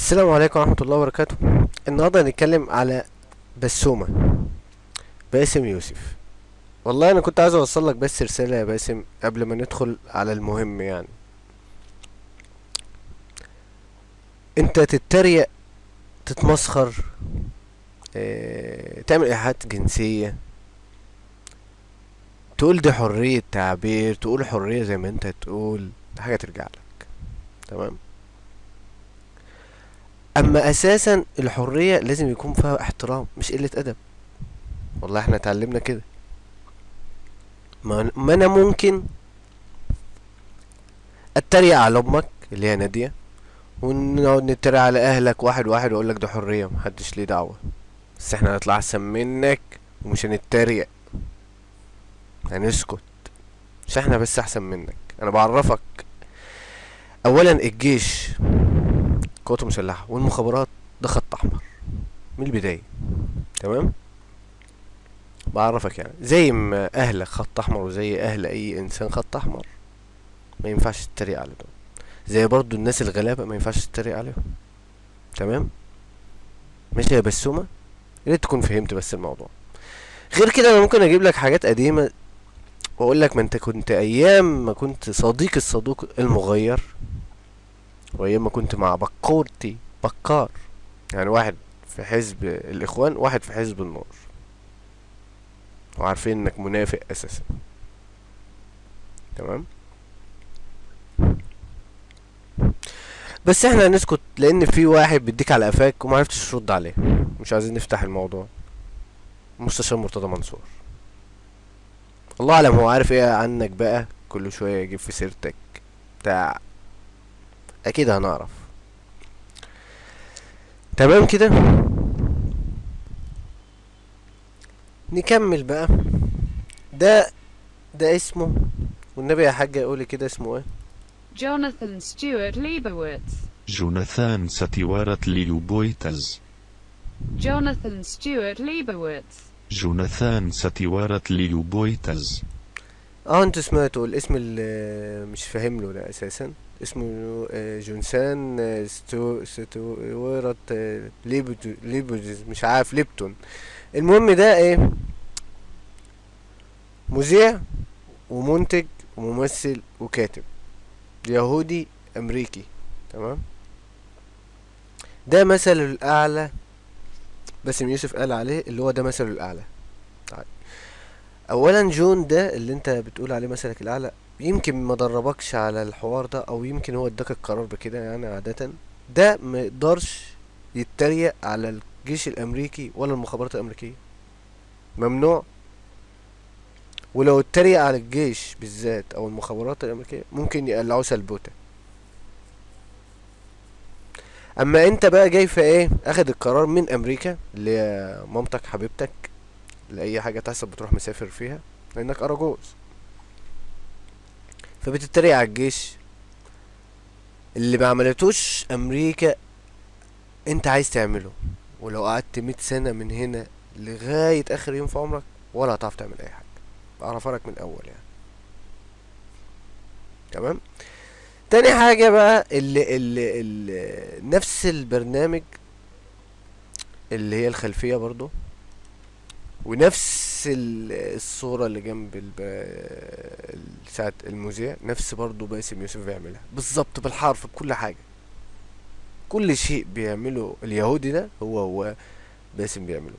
السلام عليكم ورحمة الله وبركاته. النهاردة هنتكلم على بسومة، باسم يوسف. والله أنا كنت عايز أوصل لك بس رسالة يا باسم قبل ما ندخل على المهم. يعني أنت تتريق، تتمسخر، تعمل إيحاءات جنسية، تقول دي حرية تعبير، تقول حرية زي ما أنت تقول، دي حاجة ترجع لك. تمام. أما أساسا الحرية لازم يكون فيها احترام مش قلة أدب. والله احنا اتعلمنا كده. ما أنا ممكن اتريق على امك اللي هي نادية، ونقعد نتريق على اهلك واحد واحد واقول لك ده حرية محدش ليه دعوة. بس احنا هنطلع احسن منك ومش هنتريق، هنسكت. مش احنا بس احسن منك، انا بعرفك. اولا الجيش، القوات المسلحة والمخابرات ده خط احمر من البداية. تمام. بعرفك يعني زي ما اهلك خط احمر وزي اهل اي انسان خط احمر، ما ينفعش تتريق على دول. زي برضو الناس الغلابة ما ينفعش تتريق عليهم. تمام. ماشي يا بسومة، يا ريت تكون فهمت بس الموضوع. غير كده انا ممكن اجيب لك حاجات قديمه واقول لك ما انت كنت ايام ما كنت صديق الصدوق المغير، وايام ما كنت مع بكورتي بكار، يعني واحد في حزب الاخوان واحد في حزب النور، وعارفين انك منافق اساسا. تمام. بس احنا هنسكت لان في واحد بيديك على قفاك وما عرفتش ترد عليه. مش عايزين نفتح الموضوع. مستشار مرتضى منصور، الله اعلم هو عارف ايه عنك بقى، كل شويه يجيب في سيرتك بتاع. اكيد هنعرف. تمام كده. نكمل بقى. ده ده اسمه، والنبي يا حاجة يقولي كده اسمه ايه. Jonathan Stewart Leibowitz. جوناثان ستيوارت ليوبويتز. Jonathan Stewart Leibowitz. جوناثان ستيوارت ليوبويتز. اه انتوا سمعتوا الاسم اللي مش فاهم له ده اساسا. اسمه جونسان ستوارت ليبوجز، مش عارف ليبتون. المهم ده ايه، مذيع ومنتج وممثل وكاتب يهودي امريكي. تمام. ده مثل الاعلى، باسم يوسف قال عليه اللي هو ده مثله الاعلى. طيب، اولا جون ده اللي انت بتقول عليه مثلك الاعلى، يمكن ما دربكش على الحوار ده او يمكن هو اداك القرار بكده. يعني عادة ده ما يقدرش يتريق على الجيش الامريكي ولا المخابرات الامريكية، ممنوع. ولو اتريق على الجيش بالذات او المخابرات الامريكية ممكن يقلعوه سلبوته. اما انت بقى جاي في ايه، اخد القرار من امريكا اللي هي مامتك حبيبتك، لاي حاجه تحصل بتروح مسافر فيها لانك اراجوز، فبتتريق على الجيش اللي ما عملتوش امريكا انت عايز تعمله. ولو قعدت 100 سنه من هنا لغايه اخر يوم في عمرك ولا هتعرف تعمل اي حاجه. بعرفها لك من الاول يعني. تمام. تاني حاجه بقى اللي نفس البرنامج اللي هي الخلفيه برضو، ونفس الصورة اللي جنب ساعة المذيع، نفس برضو باسم يوسف بيعملها بالظبط بالحرف بكل حاجة. كل شيء بيعمله اليهودي ده هو باسم بيعمله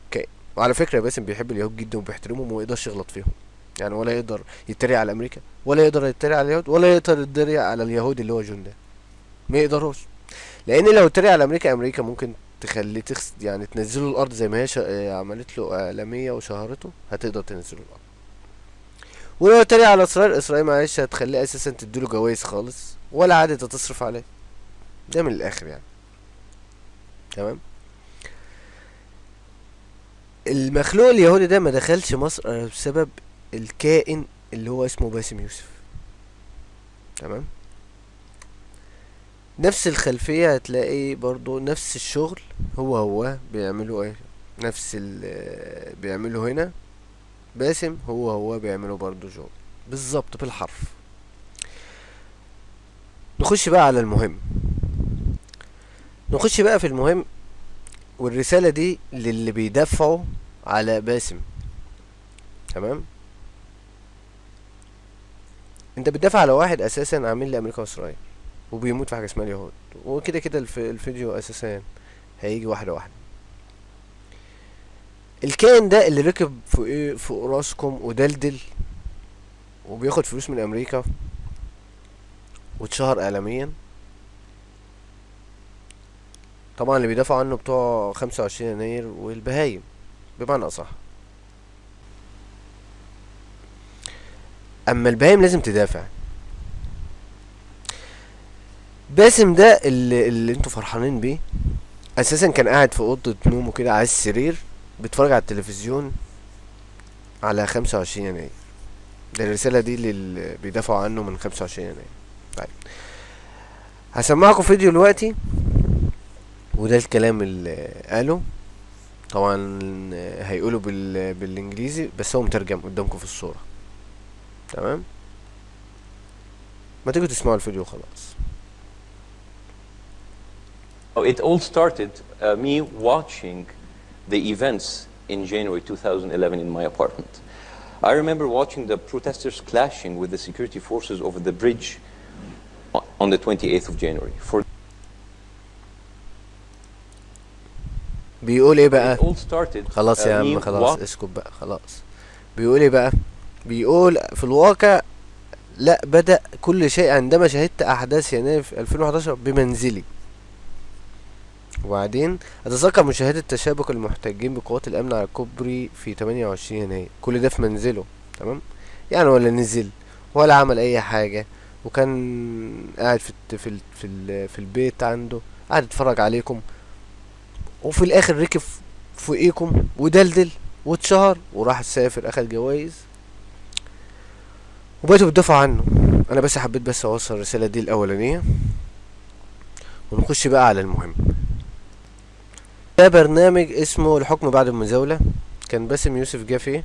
وعلى فكرة باسم بيحب اليهود جدا وبيحترمهم وما يقدرش يغلط فيهم. يعني ولا يقدر يتريق على امريكا ولا يقدر يتريق على اليهود ولا يقدر يتريق على اليهودي اللي هو جون ده. ما يقدروش. لان لو اتريق على امريكا، امريكا ممكن تخليه يعني تنزله الارض زي ما هي عملت له اعلاميه وشهرته، هتقدر تنزله الارض. ولو اتريق على اسرائيل، اسرائيل معلش هتخليه اساسا تديله جوايز خالص ولا عادة تصرف عليه. ده من الاخر يعني. تمام. المخلوق اليهودي ده ما دخلش مصر بسبب الكائن اللي هو اسمه باسم يوسف. تمام. نفس الخلفية هتلاقي برضو نفس الشغل، هو بيعملوا ايه، نفس بيعملوا هنا. باسم هو بيعملوا برضو شغل بالظبط بالحرف. نخش بقى على المهم. نخش بقى في المهم، والرسالة دي للي بيدافعوا على باسم. تمام. انت بتدافع على واحد اساسا عامل لي امريكا واسرائيل وبيموت في حاجه اسمها اليهود، وكده كده الفيديو اساسا هيجي واحده واحده. الكائن ده اللي ركب فوق راسكم ودلدل وبياخد فلوس من امريكا واتشهر اعلاميا، طبعا اللي بيدافعوا عنه بتوع 25 يناير والبهايم بمعنى اصح. اما البهايم لازم تدافع. باسم ده اللي انتوا فرحانين بيه اساسا كان قاعد في اوضه نومه كده على السرير بيتفرج على التلفزيون على 25 يناير. ده الرساله دي اللي بيدافعوا عنه من 25 يناير. طيب هسمعكم فيديو دلوقتي، وده الكلام اللي قاله. طبعا هيقوله بالانجليزي بس هو مترجم قدامكم في الصوره. تمام، ما تيجوا تسمعوا الفيديو خلاص. It all started me watching the events in January 2011 in my apartment. I remember watching the protesters clashing with the security forces over the bridge on the 28th of January. بيقول ايه بقى؟ It all started خلاص يا عم خلاص اسكت بقى خلاص. بيقول ايه بقى؟ بيقول في الواقع لا، بدأ كل شيء عندما شهدت أحداث يناير 2011 بمنزلي. وبعدين أتذكر مشاهدة تشابك المحتجين بقوات الأمن على الكوبري في 28 يناير، كل ده في منزله. تمام، يعني ولا نزل ولا عمل أي حاجة، وكان قاعد في البيت عنده قاعد يتفرج عليكم، وفي الآخر ركب فوقيكم ودلدل واتشهر وراح سافر أخد جوايز وبقيتوا بتدافعوا عنه. انا بس حبيت بس اوصل الرساله دي الاولانيه، ونخش بقى على المهم. ده برنامج اسمه الحكم بعد المزاوله، كان باسم يوسف جه فيه،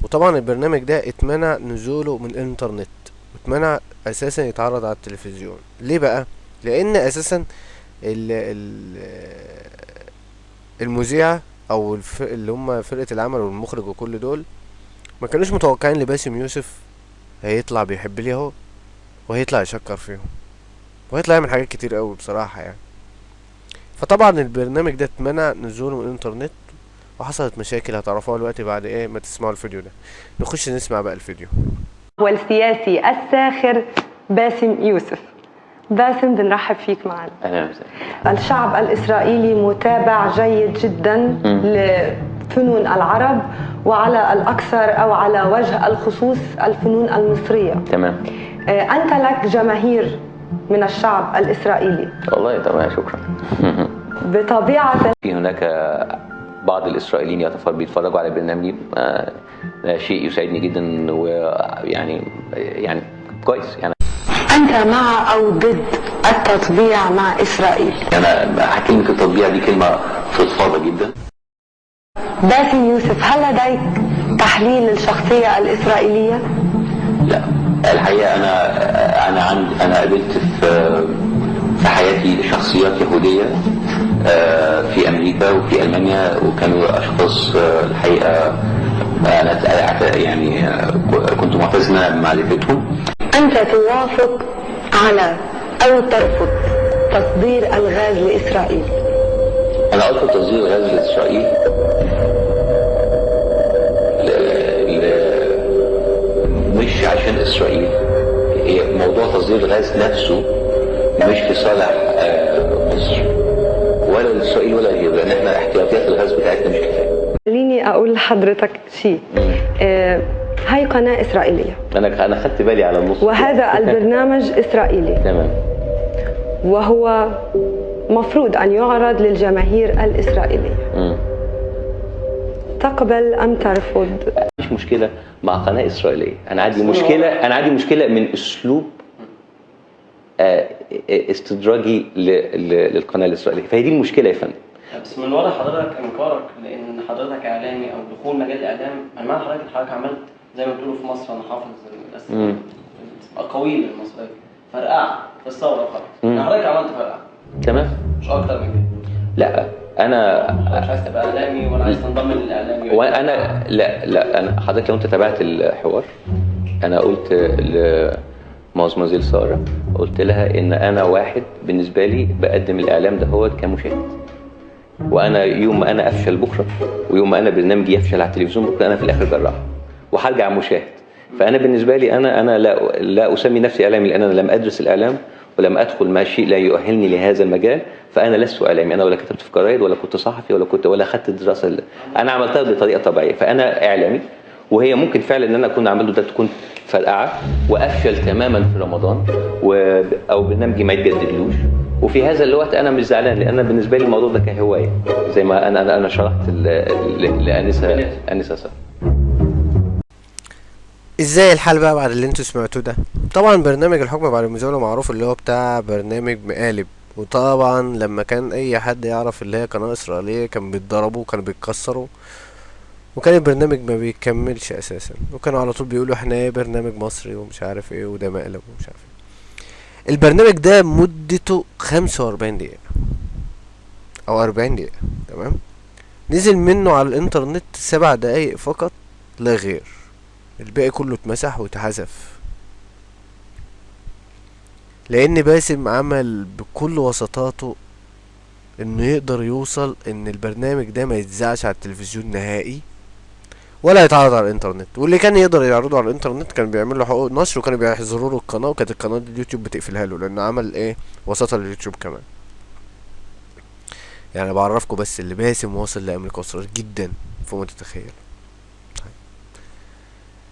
وطبعا البرنامج ده اتمنع نزوله من الانترنت واتمنع اساسا يتعرض على التلفزيون. ليه بقى؟ لان اساسا المذيعه او اللي هم فرقه العمل والمخرج وكل دول ما كانوش متوقعين لباسم يوسف هيطلع بيحب اليهود وهيطلع يشكر فيهم وهيطلع يعمل حاجات كتير قوي بصراحة يعني. فطبعا البرنامج ده اتمنع نزوله من الانترنت وحصلت مشاكل هتعرفوها دلوقتي بعد ايه ما تسمعوا الفيديو ده. نخش نسمع بقى الفيديو. والسياسي الساخر باسم يوسف. باسم بنرحب فيك معنا. أهلا وسهلا. الشعب الإسرائيلي متابع جيد جدا لفنون العرب، وعلى الأكثر أو على وجه الخصوص الفنون المصرية. تمام. أنت لك جماهير من الشعب الإسرائيلي. والله تمام، شكرا. بطبيعة في هناك بعض الإسرائيليين بيتفرجوا على برنامجي، ده شيء يسعدني جدا، ويعني كويس يعني. أنت مع أو ضد التطبيع مع إسرائيل؟ أنا كلمة التطبيع دي كلمة فضفاضة جدا. باسم يوسف، هل لديك تحليل للشخصية الإسرائيلية؟ لا، الحقيقة أنا قابلت في حياتي شخصيات يهودية في أمريكا وفي ألمانيا، وكانوا أشخاص الحقيقة أنا يعني كنت معتز بمعرفتهم. أنت توافق على أو ترفض تصدير الغاز لإسرائيل؟ أنا أرفض تصدير الغاز لإسرائيل مش عشان إسرائيل، هي موضوع تصدير الغاز نفسه مش في صالح مصر ولا لإسرائيل ولا غيره، لأن احنا احتياطيات الغاز بتاعتنا مش كفاية. خليني أقول لحضرتك شيء. هاي قناة إسرائيلية. أنا خدت بالي على النص. وهذا البرنامج إسرائيلي. تمام. وهو مفروض أن يعرض للجماهير الإسرائيلية. تقبل أم ترفض؟ مش مشكلة مع قناة إسرائيلية، أنا عندي مشكلة من أسلوب استدراجي للقناة الإسرائيلية، فهي دي المشكلة يا فندم. بس من وراء حضرتك انكارك لان حضرتك اعلامي او دخول مجال الاعلام، انا مع حضرتك عملت زي ما بتقولوا في مصر، انا حافظ الاقاويل المصريه، فرقعه في الثوره خالص. حضرتك عملت فرقعه تمام. مش اكتر من كده. لا انا مش عايز تبقى اعلامي ولا عايز تنضم للاعلامي؟ وانا لا انا حضرتك لو انت تابعت الحوار، انا قلت لمازمازيل ساره، قلت لها ان انا واحد بالنسبه لي بقدم الاعلام ده هو كمشاهد، وانا يوم ما انا افشل بكره ويوم ما انا برنامجي يفشل على التلفزيون بكره انا في الاخر جراح وهرجع مشاهد. فانا بالنسبه لي انا لا اسمي نفسي اعلامي لان انا لم ادرس الاعلام ولم ادخل ما شيء لا يؤهلني لهذا المجال، فانا لست اعلامي. انا ولا كتبت في جرايد ولا كنت صحفي ولا خدت دراسه، انا عملتها بطريقه طبيعيه. فانا اعلامي، وهي ممكن فعلا ان انا اكون عامله ده تكون فرقعه وافشل تماما في رمضان او برنامجي ما يتجددلوش، وفي هذا الوقت انا مش زعلان لان أنا بالنسبه لي الموضوع ده كهوايه زي ما انا شرحت لانسه ساره. ازاي الحال بقى بعد اللي انتوا سمعتوه ده؟ طبعا برنامج الحكم بعد المزاولة معروف اللي هو بتاع برنامج مقالب، وطبعا لما كان اي حد يعرف اللي هي قناة اسرائيلية كان بيتضربوا وكانوا بيتكسروا، وكان البرنامج ما بيكملش اساسا، وكانوا على طول بيقولوا احنا برنامج مصري ومش عارف ايه وده مقلب ومش عارف ايه. البرنامج ده مدته 45 دقيقة او 40 دقيقة، تمام؟ نزل منه على الانترنت 7 دقايق فقط لا غير، الباقي كله اتمسح واتحذف، لان باسم عمل بكل وسطاته انه يقدر يوصل ان البرنامج ده ما يتذاعش على التلفزيون نهائي ولا يتعرض على الانترنت، واللي كان يقدر يعرضه على الانترنت كان بيعمل له حقوق نشر وكانوا بيحظروا له القناه، وكانت القناه دي اليوتيوب بتقفلها له لانه عمل وسطها لليوتيوب كمان. يعني بعرفكم بس اللي باسم واصل لامريكا وصل جدا فوق ما تتخيل.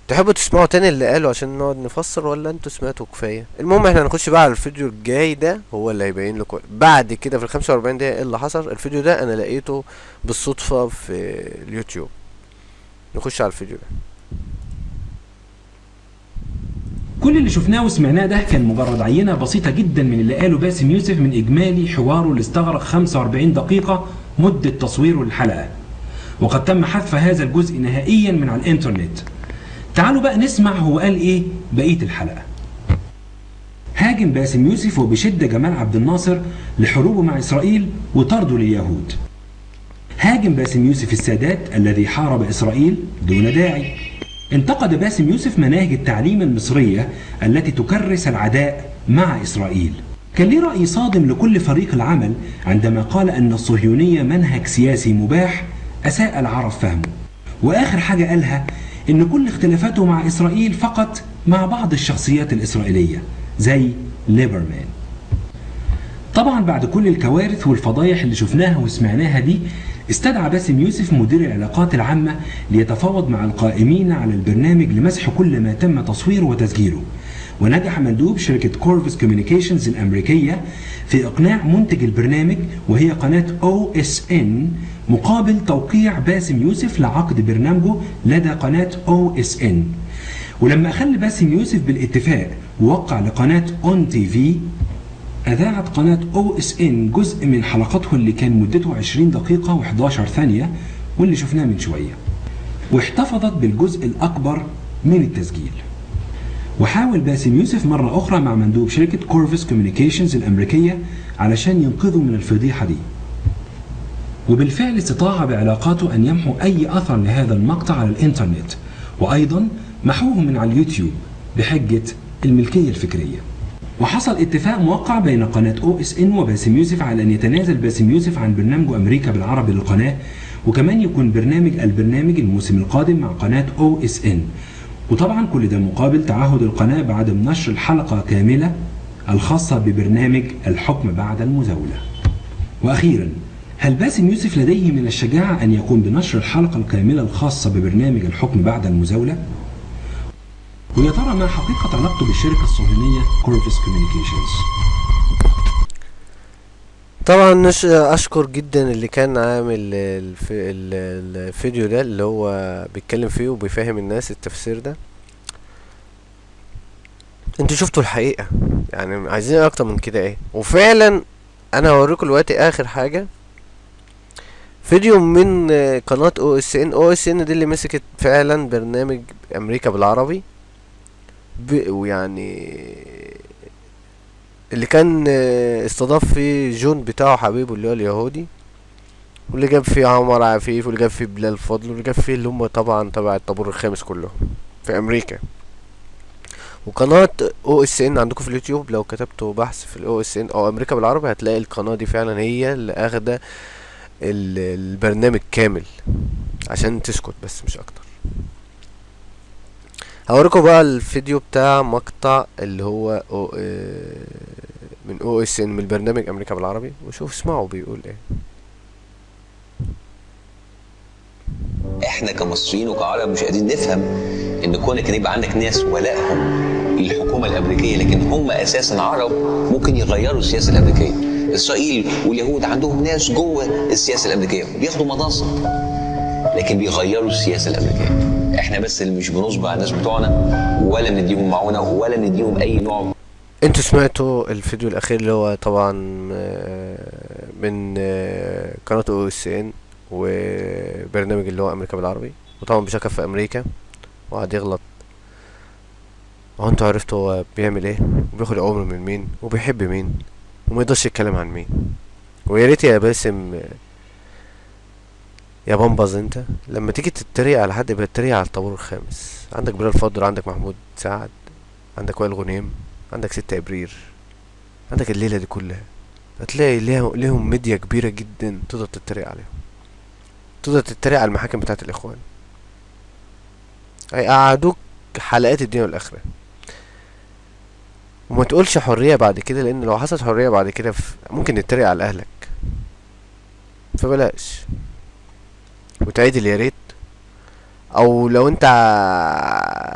تحبوا تسمعوا تاني اللي قاله عشان نقعد نفسر ولا انتوا سمعتوا كفايه؟ المهم احنا هنخش بقى على الفيديو الجاي ده، هو اللي هيبين لكم بعد كده في ال 45 دقيقه ايه اللي حصل. الفيديو ده انا لقيته بالصدفه في اليوتيوب، نخش على الفيديو ده. كل اللي شفناه وسمعناه ده كان مجرد عينة بسيطة جدا من اللي قاله باسم يوسف من إجمالي حواره اللي استغرق 45 دقيقة مدة تصويره للحلقة، وقد تم حذف هذا الجزء نهائيا من على الإنترنت. تعالوا بقى نسمع هو قال إيه بقية الحلقة. هاجم باسم يوسف وبشدة جمال عبد الناصر لحروبه مع إسرائيل وطرده لليهود. هاجم باسم يوسف السادات الذي حارب إسرائيل دون داعي. انتقد باسم يوسف مناهج التعليم المصرية التي تكرس العداء مع إسرائيل. كان ليه رأي صادم لكل فريق العمل عندما قال أن الصهيونية منهج سياسي مباح أساء العرب فهمه. وآخر حاجة قالها إن كل اختلافاته مع إسرائيل فقط مع بعض الشخصيات الإسرائيلية زي ليبرمان. طبعا بعد كل الكوارث والفضايح اللي شفناها وسمعناها دي، استدعى باسم يوسف مدير العلاقات العامة ليتفاوض مع القائمين على البرنامج لمسح كل ما تم تصويره وتسجيله. ونجح مندوب شركة كورفس كوميونيكيشنز الأمريكية في إقناع منتج البرنامج وهي قناة OSN مقابل توقيع باسم يوسف لعقد برنامجه لدى قناة OSN. ولما أخل باسم يوسف بالاتفاق ووقع لقناة On TV، أذاعت قناة OSN جزء من حلقاته اللي كان مدته 20 دقيقة و11 ثانية واللي شفناه من شوية، واحتفظت بالجزء الأكبر من التسجيل. وحاول باسم يوسف مرة أخرى مع مندوب شركة كورفس كوميونيكيشنز الأمريكية علشان ينقذه من الفضيحة دي، وبالفعل استطاع بعلاقاته أن يمحو أي أثر لهذا المقطع على الإنترنت، وأيضا محوه من على اليوتيوب بحجة الملكية الفكرية. وحصل اتفاق موقع بين قناة OSN وباسم يوسف على أن يتنازل باسم يوسف عن برنامجه أمريكا بالعربي للقناة، وكمان يكون البرنامج الموسم القادم مع قناة OSN. وطبعا كل ده مقابل تعهد القناة بعدم نشر الحلقة كاملة الخاصة ببرنامج الحكم بعد المزاولة. وأخيرا، هل باسم يوسف لديه من الشجاعة أن يقوم بنشر الحلقة الكاملة الخاصة ببرنامج الحكم بعد المزاولة؟ ويا ترى ما حقيقة علاقته بالشركة الصهيونية كورفس كوميونيكيشنز؟ طبعا اشكر جدا اللي كان عامل الفيديو ده اللي هو بيتكلم فيه وبيفهم الناس التفسير ده. انتوا شفتوا الحقيقة، يعني عايزين اكتر من كده وفعلا انا هوريكم دلوقتي اخر حاجة فيديو من قناة OSN دي اللي مسكت فعلا برنامج امريكا بالعربي ويعني اللي كان استضاف فيه جون بتاعه حبيبه اللي هو اليهودي، واللي جاب فيه عمر عفيف، واللي جاب فيه بلال فضل، واللي جاب فيه اللي هم طبعا تبع الطابور الخامس كلهم في امريكا. وقناة OSN عندكم في اليوتيوب لو كتبتوا بحث في OSN او امريكا بالعربي هتلاقي القناة دي فعلا هي اللي اخده البرنامج كامل، عشان تسكت بس مش اكتر. هوريكم بقى الفيديو بتاع مقطع اللي هو من OSN من البرنامج امريكا بالعربي، وشوف اسمعوا بيقول ايه. احنا كمصريين وكعرب مش قادرين نفهم ان كونك ان يبقى عندك ناس ولائهم للحكومه الامريكيه لكن هم اساسا عرب ممكن يغيروا السياسه الامريكيه. اسرائيل واليهود عندهم ناس جوه السياسه الامريكيه بياخدوا مناصب لكن بيغيروا السياسه الامريكيه. احنا بس اللي مش بنصبر على الناس بتوعنا ولا بنديهم معونه ولا نديهم اي نوع. انتوا سمعتوا الفيديو الاخير اللي هو طبعا من قناة OSN وبرنامج اللي هو امريكا بالعربي، وطبعا بيشكر في امريكا وقعد يغلط. وهو انتوا عرفتوا هو بيعمل ايه وبياخد اوامر من مين وبيحب مين وما يقدرش يتكلم عن مين. ويا ريت يا باسم يا بمبز انت لما تيجي تتريق على حد يبقى تتريق على الطابور الخامس. عندك بلال فضل، عندك محمود سعد، عندك وائل غنيم، عندك 6 ابرير، عندك الليلة دي كلها. هتلاقي ليهم ميديا كبيرة جدا تقدر تتريق عليهم، تقدر تتريق على المحاكم بتاعت الاخوان، هيقعدوك حلقات الدنيا والاخرة. وما تقولش حرية بعد كده، لان لو حصلت حرية بعد كده ممكن نتريق على اهلك، فبلاش. وتعيد يا ريت، او لو انت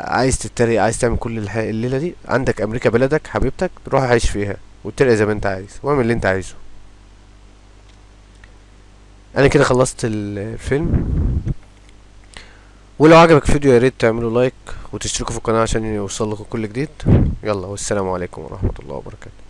عايز تتريق عايز تعمل كل الليلة دي، عندك امريكا بلدك حبيبتك، روح عيش فيها واتريق زي ما انت عايز واعمل اللي انت عايزه. انا كده خلصت الفيلم. ولو عجبك الفيديو يا ريت تعملوا لايك وتشتركوا في القناة عشان يوصل لكم كل جديد. يلا والسلام عليكم ورحمة الله وبركاته.